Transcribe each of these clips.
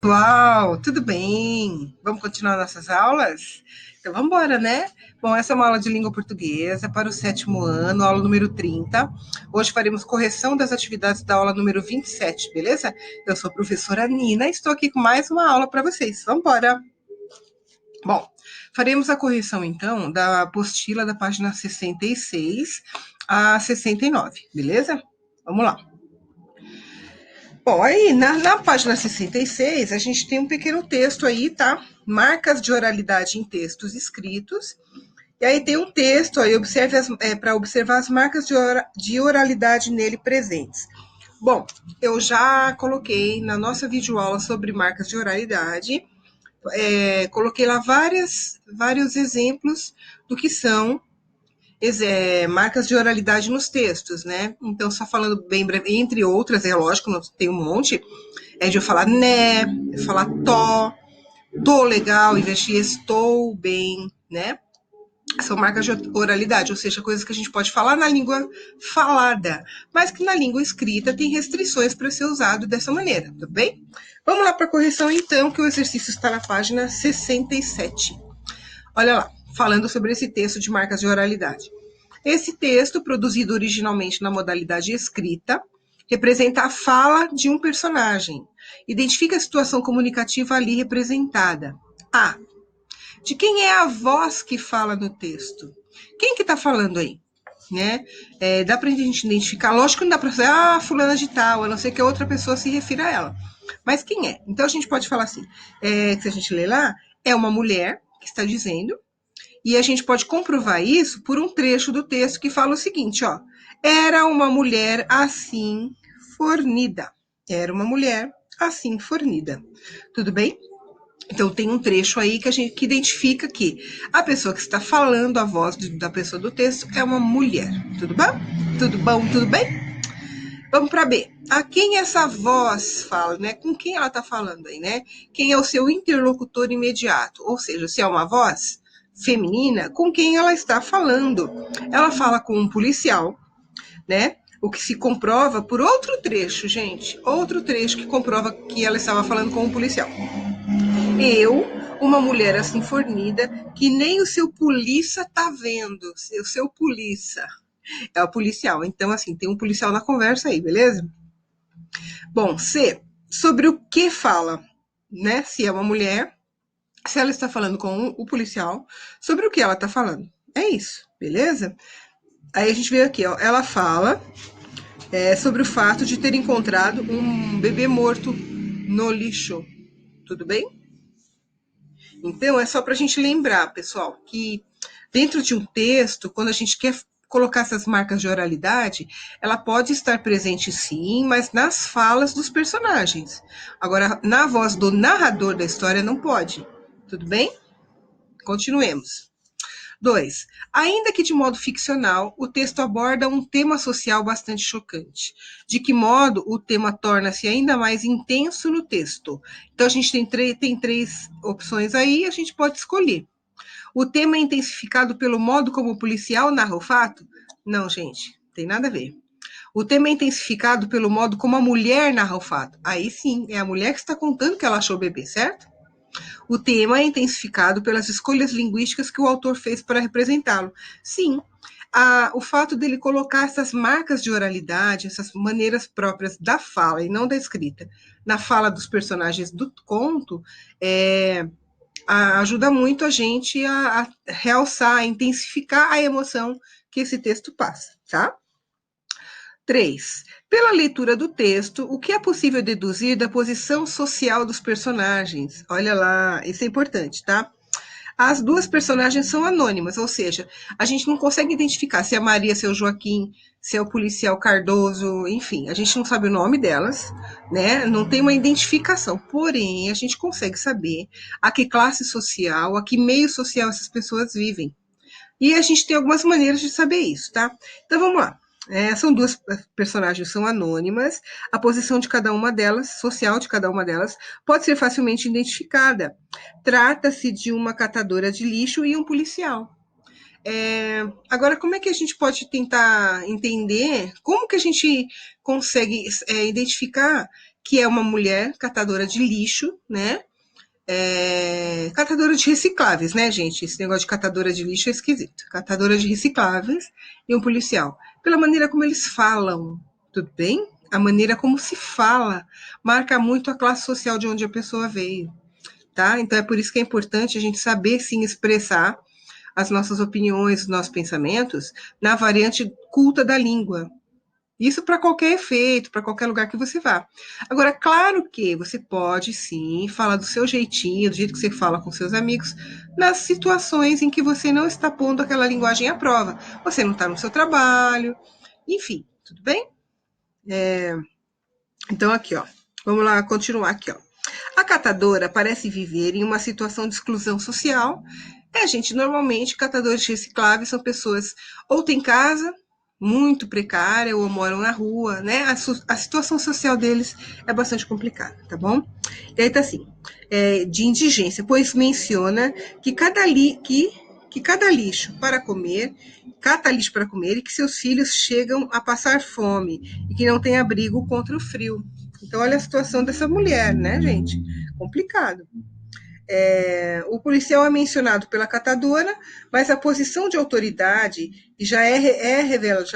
Pessoal, tudo bem? Vamos continuar nossas aulas? Então vamos embora, né? Bom, essa é uma aula de língua portuguesa para o sétimo ano, aula número 30. Hoje faremos correção das atividades da aula número 27, beleza? Eu sou a professora Nina e estou aqui com mais uma aula para vocês. Vamos embora! Bom, faremos a correção então da apostila da página 66 a 69, beleza? Vamos lá. Bom, aí na página 66, a gente tem um pequeno texto aí, tá? Marcas de oralidade em textos escritos. E aí tem um texto aí, para observar as marcas de oralidade nele presentes. Bom, eu já coloquei na nossa videoaula sobre marcas de oralidade, coloquei lá vários exemplos do que são marcas de oralidade nos textos, né? Então, só falando bem breve, entre outras, é lógico, tem um monte, é de eu falar né, eu falar tô legal, em vez de estou bem, né? São marcas de oralidade, ou seja, coisas que a gente pode falar na língua falada, mas que na língua escrita tem restrições para ser usado dessa maneira, tudo bem? Vamos lá para a correção, então, que o exercício está na página 67. Olha lá, falando sobre esse texto de marcas de oralidade. Esse texto, produzido originalmente na modalidade escrita, representa a fala de um personagem. Identifica a situação comunicativa ali representada. A. De quem é a voz que fala no texto? Quem que está falando aí? Né? Dá para a gente identificar, lógico que não dá para dizer, fulana de tal, a não ser que a outra pessoa se refira a ela. Mas quem é? Então a gente pode falar assim, se a gente ler lá, é uma mulher que está dizendo, e a gente pode comprovar isso por um trecho do texto que fala o seguinte, ó. Era uma mulher assim fornida. Era uma mulher assim fornida. Tudo bem? Então tem um trecho aí que identifica que a pessoa que está falando, a voz da pessoa do texto, é uma mulher. Tudo bom? Tudo bom? Tudo bem? Vamos para B. A quem essa voz fala, né? Com quem ela está falando aí, né? Quem é o seu interlocutor imediato? Ou seja, se é uma voz feminina, com quem ela está falando? Ela fala com um policial, né? O que se comprova por outro trecho, gente. Outro trecho que comprova que ela estava falando com um policial. Eu, uma mulher assim fornida, que nem o seu polícia tá vendo. O seu polícia. É o policial. Então, assim, tem um policial na conversa aí, beleza? Bom, C. Sobre o que fala, né? Se é uma mulher, se ela está falando com o policial, sobre o que ela está falando. É isso, beleza? Aí a gente vê aqui, ó. Ela fala sobre o fato de ter encontrado um bebê morto no lixo. Tudo bem? Então, é só para a gente lembrar, pessoal, que dentro de um texto, quando a gente quer colocar essas marcas de oralidade, ela pode estar presente sim, mas nas falas dos personagens. Agora, na voz do narrador da história, não pode. Tudo bem? Continuemos. 2. Ainda que de modo ficcional, o texto aborda um tema social bastante chocante. De que modo o tema torna-se ainda mais intenso no texto? Então, a gente tem três opções aí, a gente pode escolher. O tema é intensificado pelo modo como o policial narra o fato? Não, gente, tem nada a ver. O tema é intensificado pelo modo como a mulher narra o fato. Aí sim, é a mulher que está contando que ela achou o bebê, certo? O tema é intensificado pelas escolhas linguísticas que o autor fez para representá-lo. Sim, o fato dele colocar essas marcas de oralidade, essas maneiras próprias da fala e não da escrita, na fala dos personagens do conto, ajuda muito a gente a realçar, a intensificar a emoção que esse texto passa, tá? 3. Pela leitura do texto, o que é possível deduzir da posição social dos personagens? Olha lá, isso é importante, tá? As duas personagens são anônimas, ou seja, a gente não consegue identificar se é a Maria, se é o Joaquim, se é o policial Cardoso, enfim, a gente não sabe o nome delas, né? Não tem uma identificação. Porém, a gente consegue saber a que classe social, a que meio social essas pessoas vivem. E a gente tem algumas maneiras de saber isso, tá? Então vamos lá. São duas personagens, são anônimas. A posição de cada uma delas, social de cada uma delas, pode ser facilmente identificada. Trata-se de uma catadora de lixo e um policial. Agora, como é que a gente pode tentar entender como que a gente consegue identificar que é uma mulher catadora de lixo, né? Catadora de recicláveis, né, gente? Esse negócio de catadora de lixo é esquisito. Catadora de recicláveis e um policial. Pela maneira como eles falam, tudo bem? A maneira como se fala marca muito a classe social de onde a pessoa veio, tá? Então é por isso que é importante a gente saber sim expressar as nossas opiniões, os nossos pensamentos na variante culta da língua. Isso para qualquer efeito, para qualquer lugar que você vá. Agora, claro que você pode sim falar do seu jeitinho, do jeito que você fala com seus amigos, nas situações em que você não está pondo aquela linguagem à prova. Você não está no seu trabalho, enfim, tudo bem? Então, aqui, ó. Vamos lá continuar aqui, ó. A catadora parece viver em uma situação de exclusão social. Gente, normalmente catadores recicláveis são pessoas ou têm casa muito precária ou moram na rua, né? A situação social deles é bastante complicada, tá bom? E aí tá assim, de indigência, pois menciona que cada lixo para comer, cata lixo para comer e que seus filhos chegam a passar fome e que não tem abrigo contra o frio. Então, olha a situação dessa mulher, né, gente? Complicado. O policial é mencionado pela catadora, mas a posição de autoridade já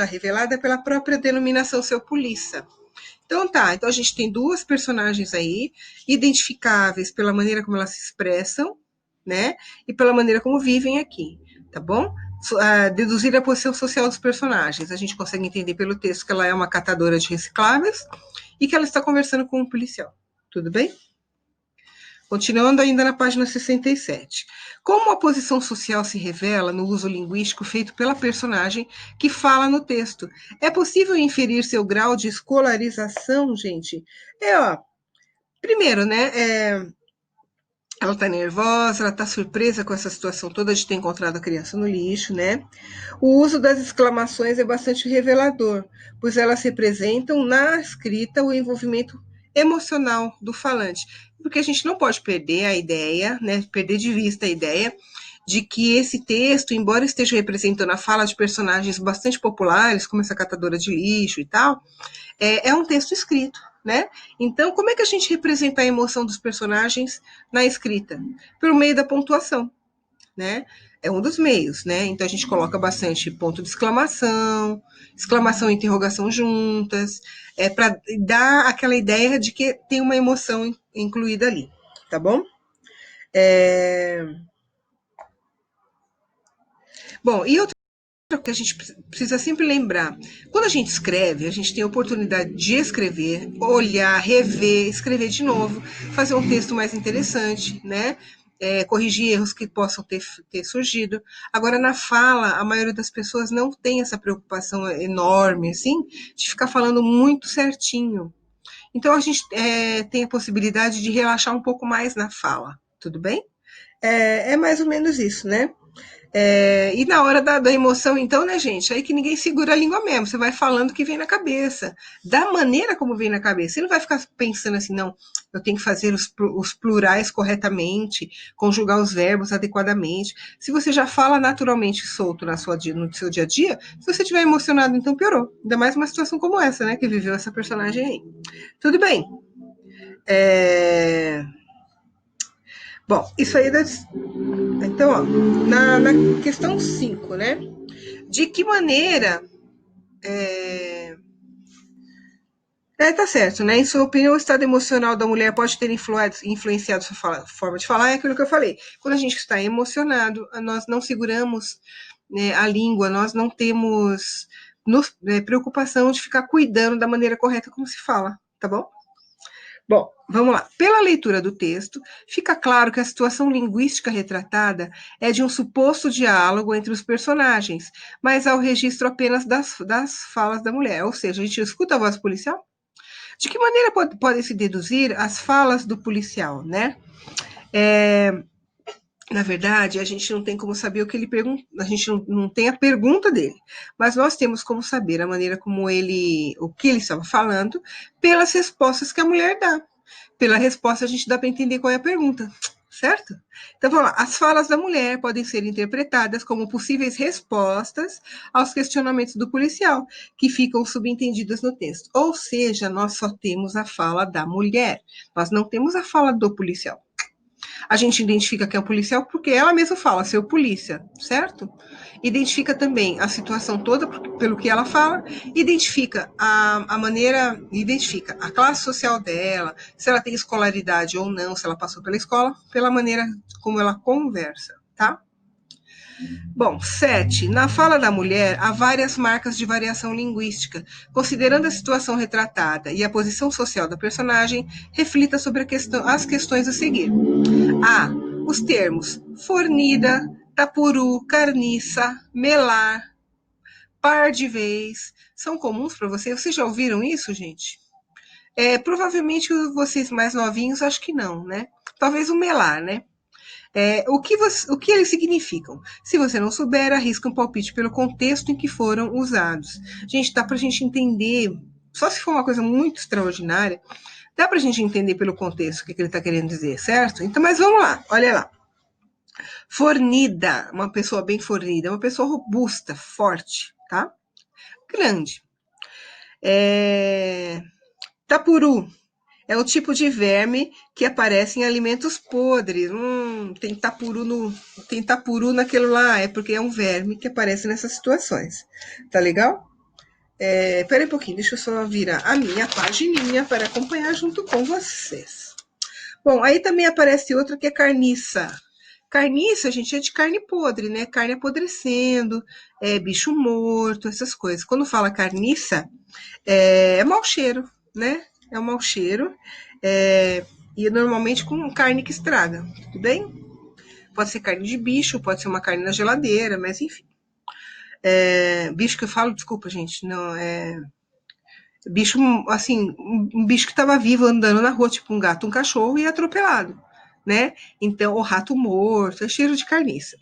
revelada pela própria denominação seu polícia. Então tá, então a gente tem duas personagens aí, identificáveis pela maneira como elas se expressam, né? E pela maneira como vivem aqui, tá bom? Deduzir a posição social dos personagens. A gente consegue entender pelo texto que ela é uma catadora de recicláveis e que ela está conversando com um policial. Tudo bem? Continuando ainda na página 67. Como a posição social se revela no uso linguístico feito pela personagem que fala no texto? É possível inferir seu grau de escolarização, gente? Primeiro, né? Ela tá nervosa, ela tá surpresa com essa situação toda de ter encontrado a criança no lixo, né? O uso das exclamações é bastante revelador, pois elas representam na escrita o envolvimento emocional do falante. Porque a gente não pode perder a ideia, né? Perder de vista a ideia de que esse texto, embora esteja representando a fala de personagens bastante populares, como essa catadora de lixo e tal, é um texto escrito, né? Então, como é que a gente representa a emoção dos personagens na escrita? Por meio da pontuação, né? É um dos meios, né? Então a gente coloca bastante ponto de exclamação e interrogação juntas, para dar aquela ideia de que tem uma emoção incluída ali, tá bom? Bom, e outra que a gente precisa sempre lembrar, quando a gente escreve, a gente tem a oportunidade de escrever, olhar, rever, escrever de novo, fazer um texto mais interessante, né? Corrigir erros que possam ter surgido. Agora, na fala, a maioria das pessoas não tem essa preocupação enorme, assim, de ficar falando muito certinho. Então, a gente tem a possibilidade de relaxar um pouco mais na fala, tudo bem? É mais ou menos isso, né? E na hora da emoção, então, né, gente? Aí que ninguém segura a língua mesmo. Você vai falando o que vem na cabeça, da maneira como vem na cabeça. Você não vai ficar pensando assim, não, eu tenho que fazer os plurais corretamente, conjugar os verbos adequadamente. Se você já fala naturalmente solto no seu dia a dia, se você estiver emocionado, então piorou. Ainda mais uma situação como essa, né, que viveu essa personagem aí. Tudo bem. Bom, isso aí. Então, ó, na questão 5, né? De que maneira tá certo, né? Em sua opinião, o estado emocional da mulher pode ter influenciado sua forma de falar, é aquilo que eu falei. Quando a gente está emocionado, nós não seguramos, né, a língua, nós não temos preocupação de ficar cuidando da maneira correta como se fala, tá bom? Bom, vamos lá. Pela leitura do texto, fica claro que a situação linguística retratada é de um suposto diálogo entre os personagens, mas há o registro apenas das falas da mulher. Ou seja, a gente escuta a voz policial. De que maneira podem se deduzir as falas do policial, né? Na verdade, a gente não tem como saber o que ele pergunta, a gente não tem a pergunta dele, mas nós temos como saber a maneira como o que ele estava falando, pelas respostas que a mulher dá. Pela resposta, a gente dá para entender qual é a pergunta. certo? Então, vamos lá. As falas da mulher podem ser interpretadas como possíveis respostas aos questionamentos do policial, que ficam subentendidas no texto. Ou seja, nós só temos a fala da mulher, nós não temos a fala do policial. A gente identifica que é um policial porque ela mesma fala, seu polícia, certo? Identifica também a situação toda pelo que ela fala, identifica a maneira, identifica a classe social dela, se ela tem escolaridade ou não, se ela passou pela escola, pela maneira como ela conversa, tá? Bom, 7. Na fala da mulher, há várias marcas de variação linguística. Considerando a situação retratada e a posição social da personagem, reflita sobre as questões a seguir. A. Os termos fornida, tapuru, carniça, melar, par de vez são comuns para vocês? Vocês já ouviram isso, gente? Provavelmente vocês mais novinhos, acho que não, né? Talvez o melar, né? O que eles significam? Se você não souber, arrisca um palpite pelo contexto em que foram usados. Gente, dá para a gente entender, só se for uma coisa muito extraordinária, dá para a gente entender pelo contexto o que ele está querendo dizer, certo? Então, mas vamos lá, olha lá. Fornida, uma pessoa bem fornida, uma pessoa robusta, forte, tá? Grande. Tapuru é o tipo de verme que aparece em alimentos podres. Tem tapuru naquilo lá, é porque é um verme que aparece nessas situações. Tá legal? Pera um pouquinho, deixa eu só virar a minha pagininha para acompanhar junto com vocês. Bom, aí também aparece outra que é carniça. Carniça, gente, é de carne podre, né? Carne apodrecendo, bicho morto, essas coisas. Quando fala carniça, é mau cheiro, né? É um mau cheiro. E normalmente com carne que estraga, tudo bem? Pode ser carne de bicho, pode ser uma carne na geladeira, mas enfim. Bicho que eu falo, desculpa, gente, não é. Bicho, assim, um bicho que estava vivo andando na rua, tipo um gato, um cachorro, e atropelado, né? Então, o rato morto, é cheiro de carniça.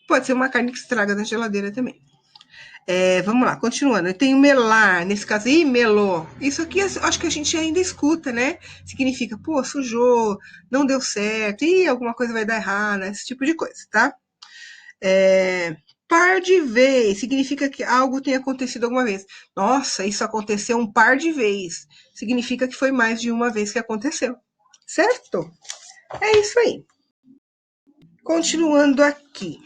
Pode ser uma carne que estraga na geladeira também. Vamos lá, continuando. Eu tenho melar, nesse caso, melou. Isso aqui acho que a gente ainda escuta, né? Significa, pô, sujou, não deu certo, alguma coisa vai dar errado, esse tipo de coisa, tá? Par de vez significa que algo tem acontecido alguma vez. Nossa, isso aconteceu um par de vezes. Significa que foi mais de uma vez que aconteceu. Certo? É isso aí. Continuando aqui,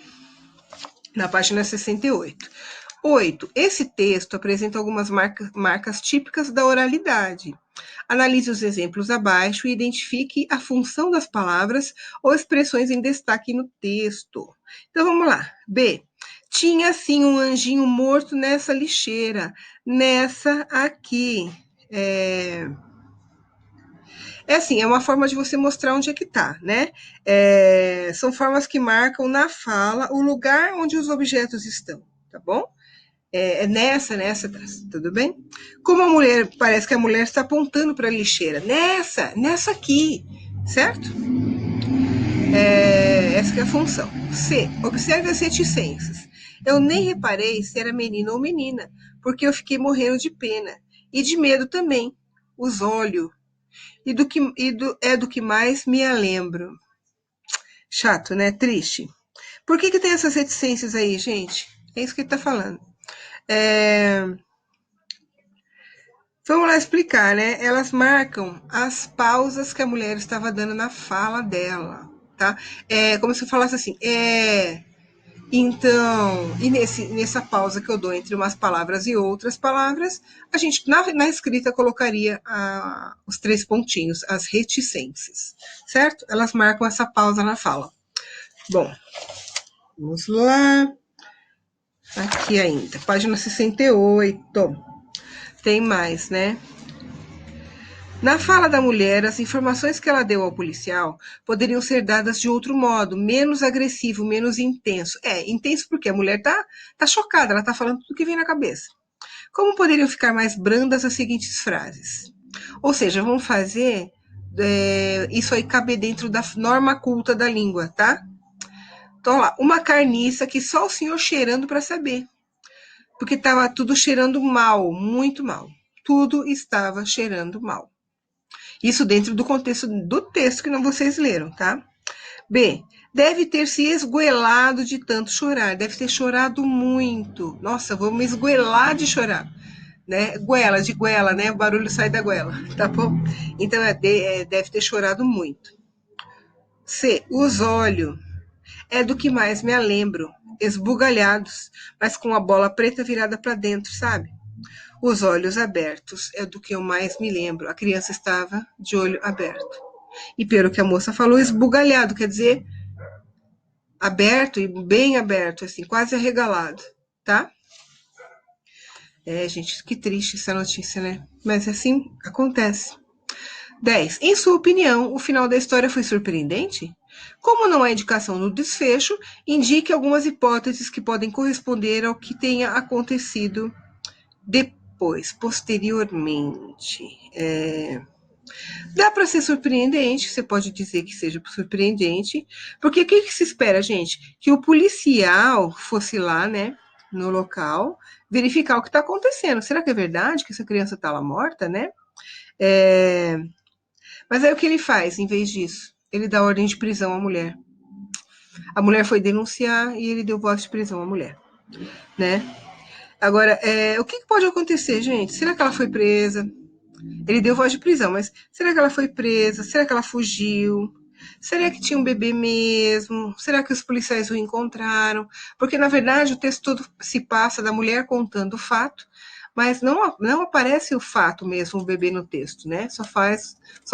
na página 68. 8. Esse texto apresenta algumas marcas típicas da oralidade. Analise os exemplos abaixo e identifique a função das palavras ou expressões em destaque no texto. Então vamos lá. B. Tinha sim um anjinho morto nessa lixeira, nessa aqui. Assim, é uma forma de você mostrar onde é que tá, né? São formas que marcam na fala o lugar onde os objetos estão, tá bom? Nessa, tudo bem? Como a mulher, parece que a mulher está apontando para a lixeira. Nessa aqui, certo? Essa que é a função. C. Observe as reticências. Eu nem reparei se era menino ou menina, porque eu fiquei morrendo de pena. E de medo também. Os olhos. É do que mais me lembro. Chato, né? Triste. Por que tem essas reticências aí, gente? É isso que ele está falando. Vamos lá explicar, né? Elas marcam as pausas que a mulher estava dando na fala dela, tá? Como se eu falasse assim, então, e nessa pausa que eu dou entre umas palavras e outras palavras, a gente, na escrita, colocaria os 3 pontinhos, as reticências, certo? Elas marcam essa pausa na fala. Bom, vamos lá. Aqui ainda, página 68. Tem mais, né? Na fala da mulher, as informações que ela deu ao policial poderiam ser dadas de outro modo, menos agressivo, menos intenso. Intenso porque a mulher tá chocada, ela tá falando tudo que vem na cabeça. Como poderiam ficar mais brandas as seguintes frases? Ou seja, vamos fazer isso aí caber dentro da norma culta da língua, tá? Então, lá, uma carniça que só o senhor cheirando para saber. Porque estava tudo cheirando mal, muito mal. Tudo estava cheirando mal. Isso dentro do contexto do texto que vocês leram, tá? B. Deve ter se esgoelado de tanto chorar. Deve ter chorado muito. Nossa, vou me esgoelar de chorar. Né? Goela, de goela, né? O barulho sai da goela, tá bom? Então, deve ter chorado muito. C. Os olhos é do que mais me lembro. Esbugalhados, mas com a bola preta virada para dentro, sabe? Os olhos abertos é do que eu mais me lembro. A criança estava de olho aberto. E pelo que a moça falou, esbugalhado, quer dizer aberto e bem aberto, assim, quase arregalado, tá? Gente, que triste essa notícia, né? Mas assim acontece. 10. Em sua opinião, o final da história foi surpreendente? Como não há indicação no desfecho, indique algumas hipóteses que podem corresponder ao que tenha acontecido depois, posteriormente. Dá para ser surpreendente, você pode dizer que seja surpreendente, porque o que se espera, gente? Que o policial fosse lá, né, no local, verificar o que está acontecendo. Será que é verdade que essa criança está lá morta, né? Mas aí o que ele faz, em vez disso? Ele dá ordem de prisão à mulher. A mulher foi denunciar e ele deu voz de prisão à mulher, né? Agora, o que pode acontecer, gente? Será que ela foi presa? Ele deu voz de prisão, mas será que ela foi presa? Será que ela fugiu? Será que tinha um bebê mesmo? Será que os policiais o encontraram? Porque, na verdade, o texto todo se passa da mulher contando o fato, mas não aparece o fato mesmo, o bebê no texto, né? Só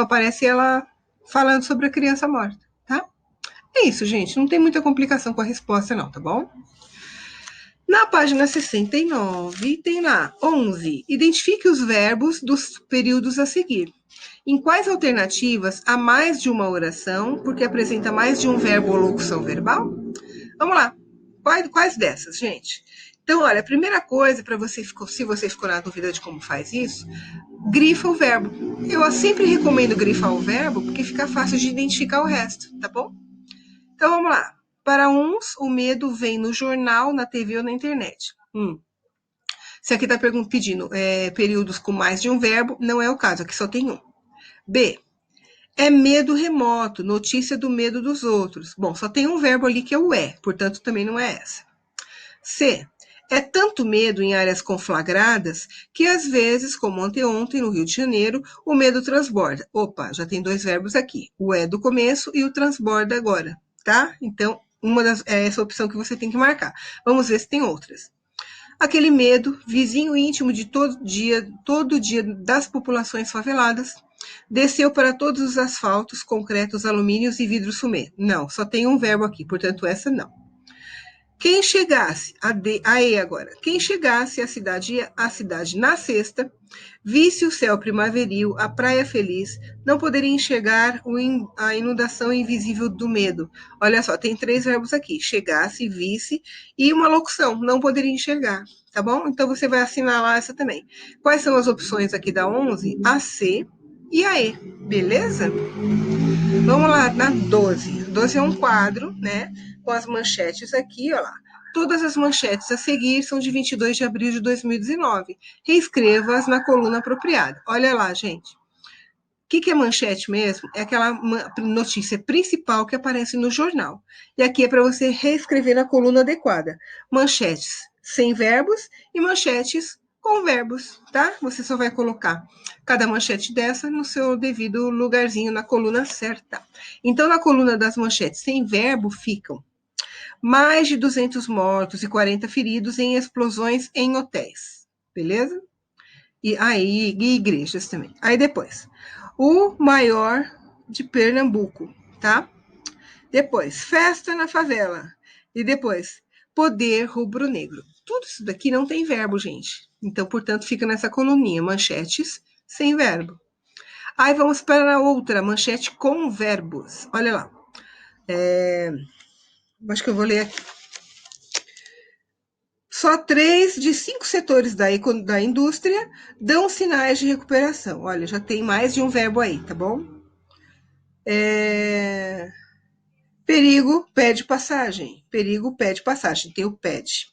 aparece ela falando sobre a criança morta, tá? É isso, gente. Não tem muita complicação com a resposta, não, tá bom? Na página 69, tem lá 11. Identifique os verbos dos períodos a seguir. Em quais alternativas há mais de uma oração, porque apresenta mais de um verbo ou locução verbal? Vamos lá. Quais dessas, gente? Então, olha, a primeira coisa, para você, se você ficou na dúvida de como faz isso, grifa o verbo. Eu sempre recomendo grifar o verbo, porque fica fácil de identificar o resto, tá bom? Então, vamos lá. Para uns, o medo vem no jornal, na TV ou na internet. Se aqui está pedindo períodos com mais de um verbo, não é o caso, aqui só tem um. B. É medo remoto, notícia do medo dos outros. Bom, só tem um verbo ali que é o portanto também não é essa. C. É tanto medo em áreas conflagradas que às vezes, como anteontem no Rio de Janeiro, o medo transborda. Opa, já tem dois verbos aqui. O do começo e o transborda agora, tá? Então, é essa opção que você tem que marcar. Vamos ver se tem outras. Aquele medo, vizinho íntimo de todo dia das populações faveladas, desceu para todos os asfaltos, concretos, alumínios e vidros fumê. Não, só tem um verbo aqui, portanto essa não. Quem chegasse, agora, quem chegasse à cidade na sexta, visse o céu primaveril, a praia feliz, não poderia enxergar a inundação invisível do medo. Olha só, tem três verbos aqui: chegasse, visse e uma locução, não poderia enxergar, tá bom? Então você vai assinalar essa também. Quais são as opções aqui da 11? A C e a E, beleza? Vamos lá, na 12. 12 é um quadro, né? Com as manchetes aqui, ó lá. Todas as manchetes a seguir são de 22 de abril de 2019. Reescreva-as na coluna apropriada. Olha lá, gente. O que é manchete mesmo? É aquela notícia principal que aparece no jornal. E aqui é para você reescrever na coluna adequada. Manchetes sem verbos e manchetes com verbos, tá? Você só vai colocar cada manchete dessa no seu devido lugarzinho na coluna certa. Então, na coluna das manchetes sem verbo ficam mais de 200 mortos e 40 feridos em explosões em hotéis. Beleza? E igrejas também. Aí depois, o maior de Pernambuco, tá? Depois, festa na favela. E depois, poder rubro-negro. Tudo isso daqui não tem verbo, gente. Então, portanto, fica nessa coluninha, manchetes sem verbo. Aí vamos para a outra, manchete com verbos. Olha lá. Acho que eu vou ler aqui. Só 3 de 5 setores da indústria dão sinais de recuperação. Olha, já tem mais de um verbo aí, tá bom? Perigo pede passagem. Perigo pede passagem. Tem o pede.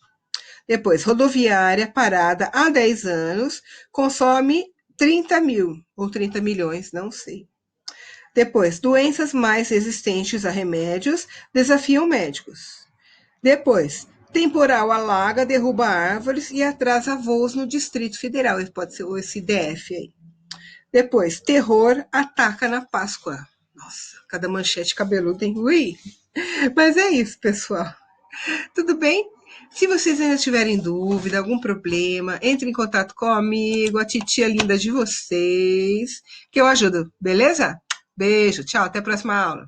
Depois, rodoviária parada há 10 anos, consome 30 mil ou 30 milhões, não sei. Depois, doenças mais resistentes a remédios desafiam médicos. Depois, temporal alaga, derruba árvores e atrasa voos no Distrito Federal. Pode ser esse DF aí. Depois, terror ataca na Páscoa. Nossa, cada manchete cabeluda, hein? Ui! Mas é isso, pessoal. Tudo bem? Se vocês ainda tiverem dúvida, algum problema, entre em contato comigo, a titia linda de vocês, que eu ajudo, beleza? Beijo, tchau, até a próxima aula.